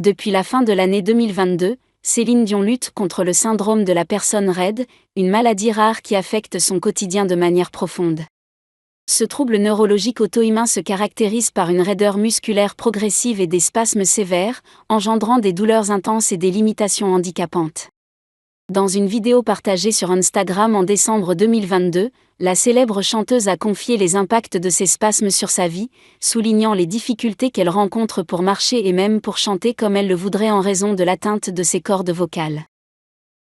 Depuis la fin de l'année 2022, Céline Dion lutte contre le syndrome de la personne raide, une maladie rare qui affecte son quotidien de manière profonde. Ce trouble neurologique auto-immun se caractérise par une raideur musculaire progressive et des spasmes sévères, engendrant des douleurs intenses et des limitations handicapantes. Dans une vidéo partagée sur Instagram en décembre 2022, la célèbre chanteuse a confié les impacts de ces spasmes sur sa vie, soulignant les difficultés qu'elle rencontre pour marcher et même pour chanter comme elle le voudrait en raison de l'atteinte de ses cordes vocales.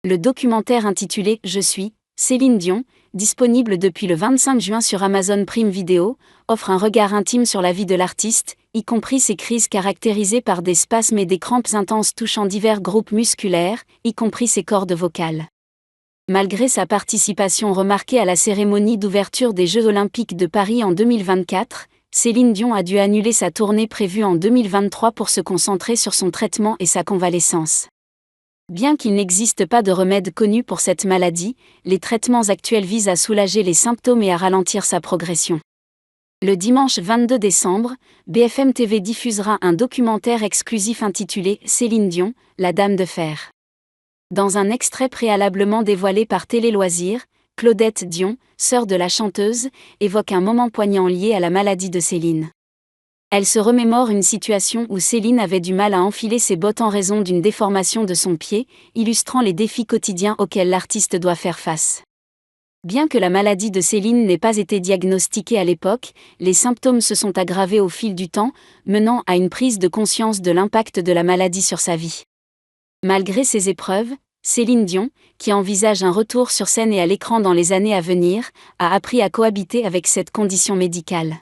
Le documentaire intitulé « Je suis Céline Dion », disponible depuis le 25 juin sur Amazon Prime Video, offre un regard intime sur la vie de l'artiste, y compris ses crises caractérisées par des spasmes et des crampes intenses touchant divers groupes musculaires, y compris ses cordes vocales. Malgré sa participation remarquée à la cérémonie d'ouverture des Jeux Olympiques de Paris en 2024, Céline Dion a dû annuler sa tournée prévue en 2023 pour se concentrer sur son traitement et sa convalescence. Bien qu'il n'existe pas de remède connu pour cette maladie, les traitements actuels visent à soulager les symptômes et à ralentir sa progression. Le dimanche 22 décembre, BFM TV diffusera un documentaire exclusif intitulé « Céline Dion, la Dame de Fer ». Dans un extrait préalablement dévoilé par Télé Loisirs, Claudette Dion, sœur de la chanteuse, évoque un moment poignant lié à la maladie de Céline. Elle se remémore une situation où Céline avait du mal à enfiler ses bottes en raison d'une déformation de son pied, illustrant les défis quotidiens auxquels l'artiste doit faire face. Bien que la maladie de Céline n'ait pas été diagnostiquée à l'époque, les symptômes se sont aggravés au fil du temps, menant à une prise de conscience de l'impact de la maladie sur sa vie. Malgré ces épreuves, Céline Dion, qui envisage un retour sur scène et à l'écran dans les années à venir, a appris à cohabiter avec cette condition médicale.